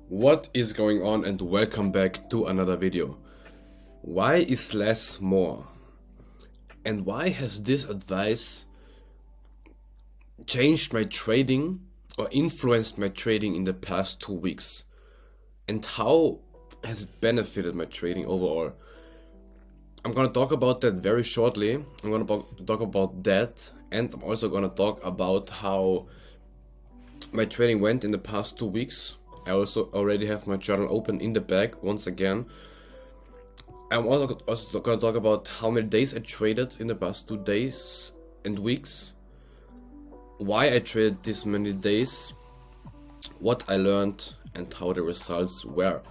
What is going on, and welcome back to another video. Why is less more? And why has this advice changed my trading or influenced my trading in the past 2 weeks? And how has it benefited my trading overall? I'm gonna talk about that very shortly. I'm gonna talk about that, and I'm also gonna talk about how my trading went in the past 2 weeks. I also already have my journal open in the back once again. I'm also gonna talk about how many days I traded in the past 2 days and weeks, why I traded this many days, what I learned, and how the results were.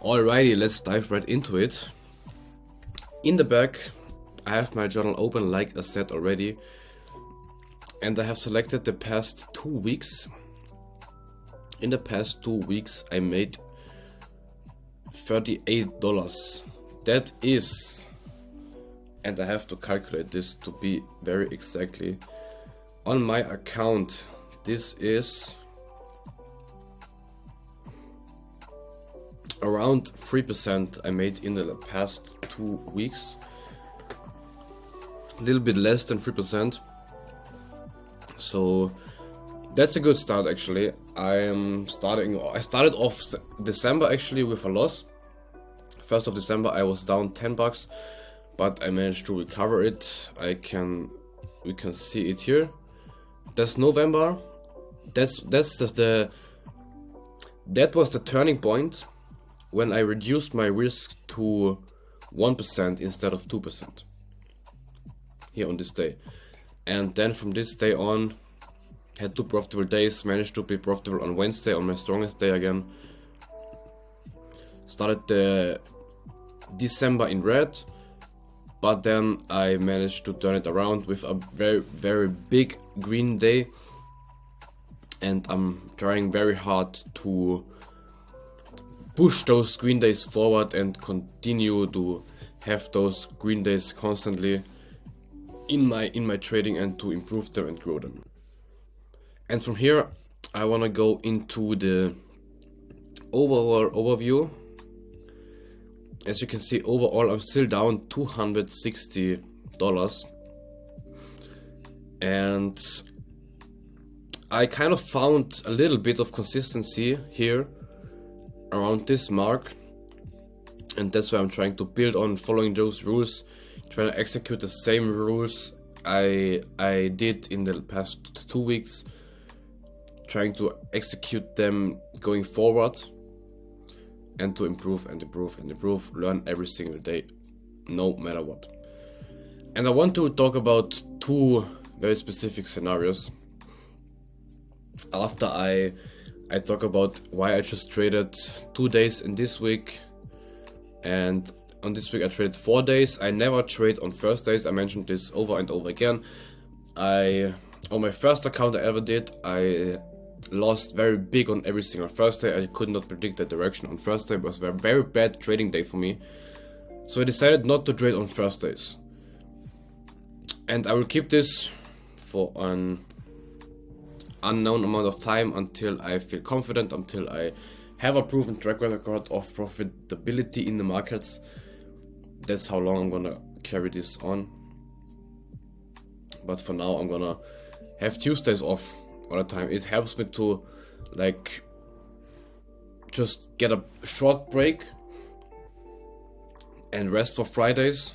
Alrighty, let's dive right into it. In the back, I have my journal open, like I said already, and I have selected the past 2 weeks. In the past 2 weeks, I made $38. That is, and I have to calculate this to be very exactly, on my account, this is around 3% I made in the past 2 weeks. A little bit less than 3%. So that's a good start actually. I started off December actually with a loss. 1st of December I was down $10, but I managed to recover it. We can see it here. That's November. That was the turning point when I reduced my risk to 1% instead of 2% here on this day. And then from this day on, had 2 profitable days, managed to be profitable on Wednesday, on my strongest day again. Started the December in red, but then I managed to turn it around with a very, very big green day. And I'm trying very hard to push those green days forward and continue to have those green days constantly in my trading and to improve them and grow them. And from here, I want to go into the overall overview. As you can see, overall, I'm still down $260. And I kind of found a little bit of consistency here around this mark. And that's why I'm trying to build on following those rules, trying to execute the same rules I did in the past 2 weeks. Trying to execute them going forward and to improve and improve and improve, learn every single day, no matter what. And I want to talk about 2 very specific scenarios. After I talk about why I just traded 2 days in this week, and on this week I traded 4 days. I never trade on Thursdays. I mentioned this over and over again. On my first account I ever did, I lost very big on every single Thursday. I could not predict the direction on Thursday. It was a very, very bad trading day for me. So I decided not to trade on Thursdays. And I will keep this for an unknown amount of time until I feel confident, until I have a proven track record of profitability in the markets. That's how long I'm gonna carry this on. But for now, I'm gonna have Tuesdays off all the time. It helps me to just get a short break and rest for Fridays,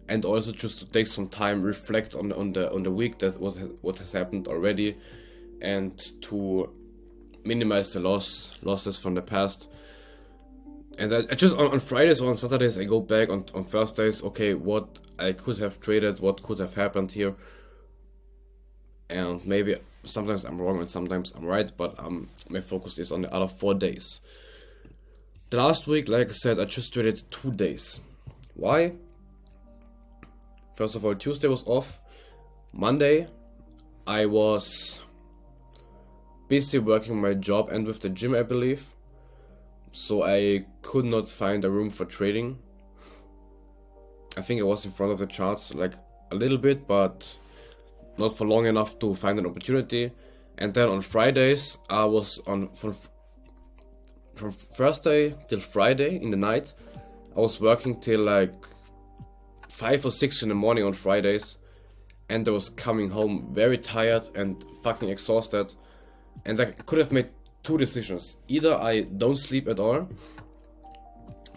and also just to take some time, reflect on the week, that what has happened already, and to minimize the losses from the past. And I just on Fridays or on Saturdays I go back on Thursdays. Okay, what I could have traded, what could have happened here, and maybe sometimes I'm wrong and sometimes I'm right, but my focus is on the other 4 days. The last week, like I said, I just traded 2 days. Why? First of all, Tuesday was off. Monday, I was busy working my job and with the gym, I believe. So I could not find a room for trading. I think I was in front of the charts like a little bit, but not for long enough to find an opportunity. And then on Fridays, I was from Thursday till Friday in the night. I was working till like 5 or 6 in the morning on Fridays, and I was coming home very tired and fucking exhausted, and I could have made two decisions. Either I don't sleep at all,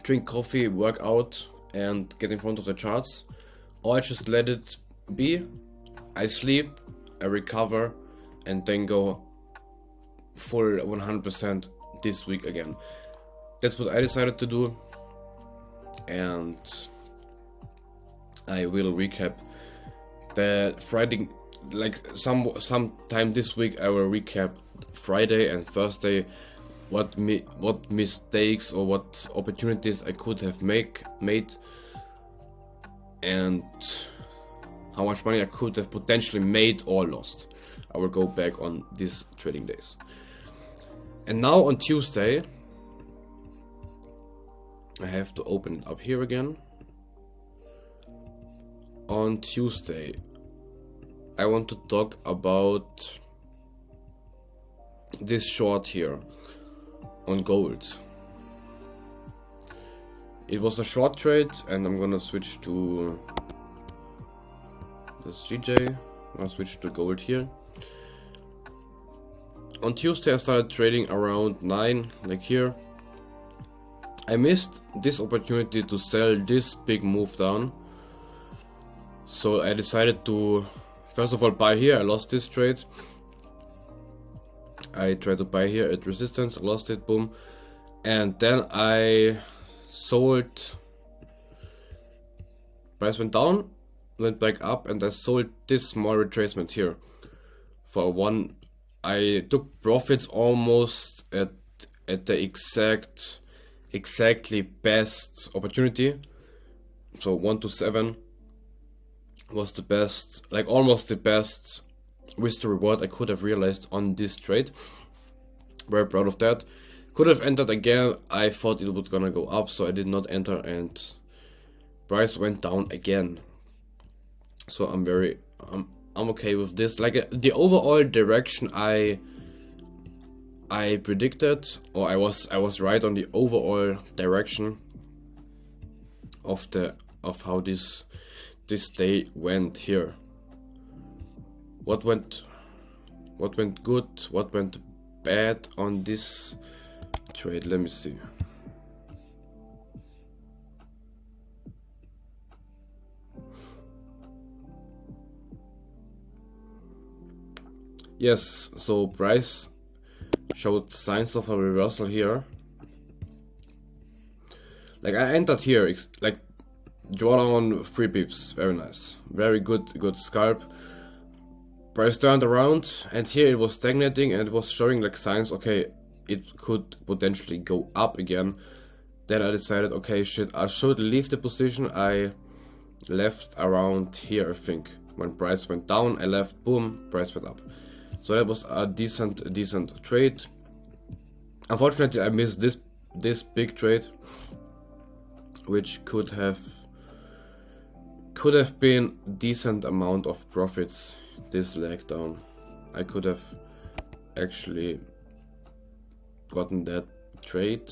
drink coffee, work out and get in front of the charts, or I just let it be. I sleep, I recover, and then go full 100% this week again. That's what I decided to do, and I will recap the Friday, like sometime this week. I will recap Friday and Thursday, what mistakes or what opportunities I could have made, and how much money I could have potentially made or lost. I will go back on these trading days. And now on Tuesday, I have to open it up here again. On Tuesday, I want to talk about this short here on gold. It was a short trade, and I'm gonna switch to this GJ. I'll switch to gold here. On Tuesday I started trading around 9, like here. I missed this opportunity to sell this big move down, so I decided to first of all buy here. I lost this trade. I tried to buy here at resistance, lost it, boom, and then I sold. Price went down, went back up, and I sold this small retracement here for one. I took profits almost at the exactly best opportunity. So 1 to 7 was the best, like almost the best risk to reward I could have realized on this trade. Very proud of that. Could have entered again. I thought it would gonna go up, so I did not enter, and price went down again. So I'm okay with this. Like the overall direction I predicted, or I was right on the overall direction of how this day went here. What went good, what went bad on this trade? Let me see. Yes, so price showed signs of a reversal here. Like I entered here, like drawdown 3 pips, very nice, very good scalp. Price turned around, and here it was stagnating, and it was showing like signs, okay, it could potentially go up again. Then I decided, okay, shit, I should leave the position. I left around here, I think. When price went down, I left, boom, price went up. So that was a decent trade. Unfortunately, I missed this big trade, which could have been decent amount of profits. This leg down, I could have actually gotten that trade,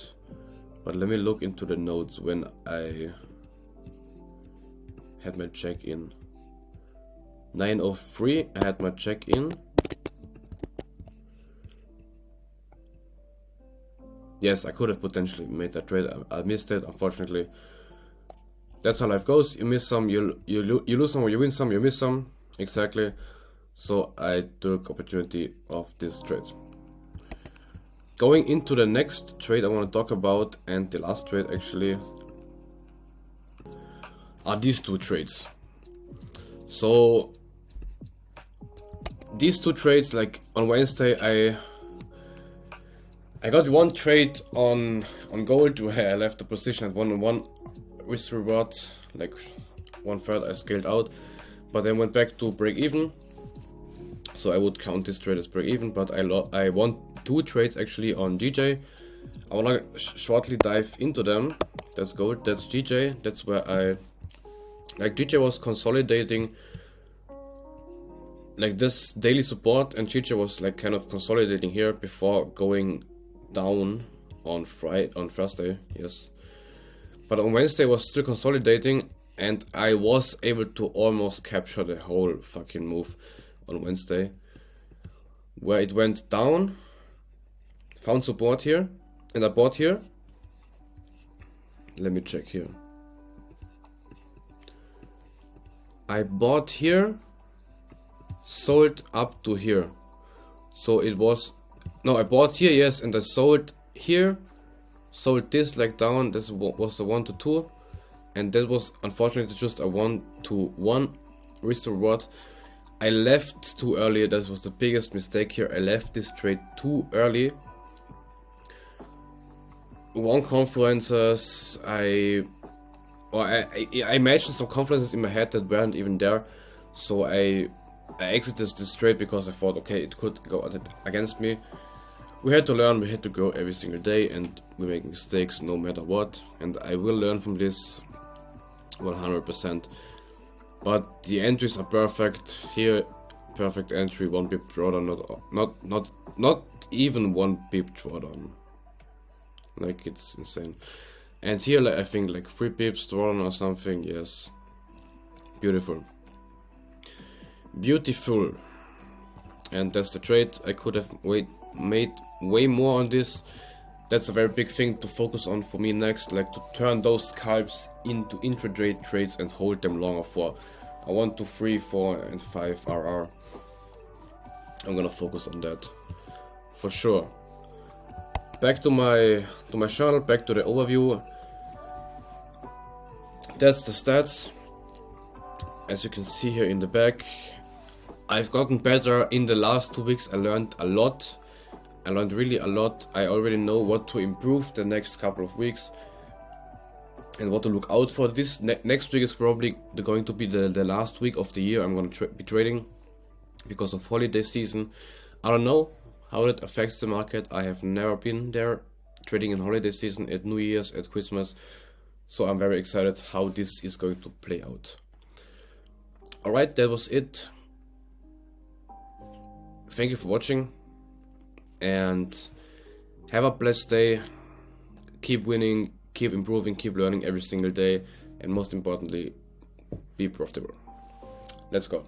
but let me look into the notes when I had my check-in. 9:03, I had my check-in. Yes, I could have potentially made that trade. I missed it, unfortunately. That's how life goes. You miss some, you lose some, or you win some, you miss some. Exactly. So I took opportunity of this trade. Going into the next trade I want to talk about, and the last trade actually, are these two trades. So these two trades, like on Wednesday, I got one trade on gold where I left the position at 1-1 risk reward, like 1/3 I scaled out, but then went back to break even. So I would count this trade as break even, but I won 2 trades actually on GJ. I wanna shortly dive into them. That's gold, that's GJ. That's where GJ was consolidating like this daily support, and GJ was like kind of consolidating here before going down on Thursday, yes. But on Wednesday was still consolidating, and I was able to almost capture the whole fucking move on Wednesday, where it went down, found support here, and I bought here. Let me check here. I bought here, sold up to here. So it was, no, I bought here, yes, and I sold here, sold this like down. This was a 1 to 2, and that was unfortunately just a 1 to 1 risk to reward. I left too early. That was the biggest mistake here. I left this trade too early. Won confluences. I imagined some confluences in my head that weren't even there, so I exited this trade because I thought, okay, it could go against me. We had to learn, we had to grow every single day, and we make mistakes no matter what, and I will learn from this 100%. But the entries are perfect here. Perfect entry, 1 pip drawdown, not even 1 pip drawdown. Like, it's insane. And here, like, I think like 3 pips drawdown or something. Yes, beautiful. Beautiful. And that's the trade. I could have made way more on this. That's a very big thing to focus on for me next, like to turn those scalps into intraday trades and hold them longer for a 1, 2, 3, 4, and 5 RR. I'm gonna focus on that for sure. Back to my channel, back to the overview. That's the stats. As you can see here in the back, I've gotten better in the last 2 weeks. I learned a lot. I learned really a lot. I already know what to improve the next couple of weeks and what to look out for. This next week is probably going to be the last week of the year I'm going to be trading because of holiday season. I don't know how that affects the market. I have never been there trading in holiday season, at New Year's, at Christmas. So I'm very excited how this is going to play out. Alright, that was it. Thank you for watching, and have a blessed day. Keep winning, keep improving, keep learning every single day, and most importantly, be profitable. Let's go.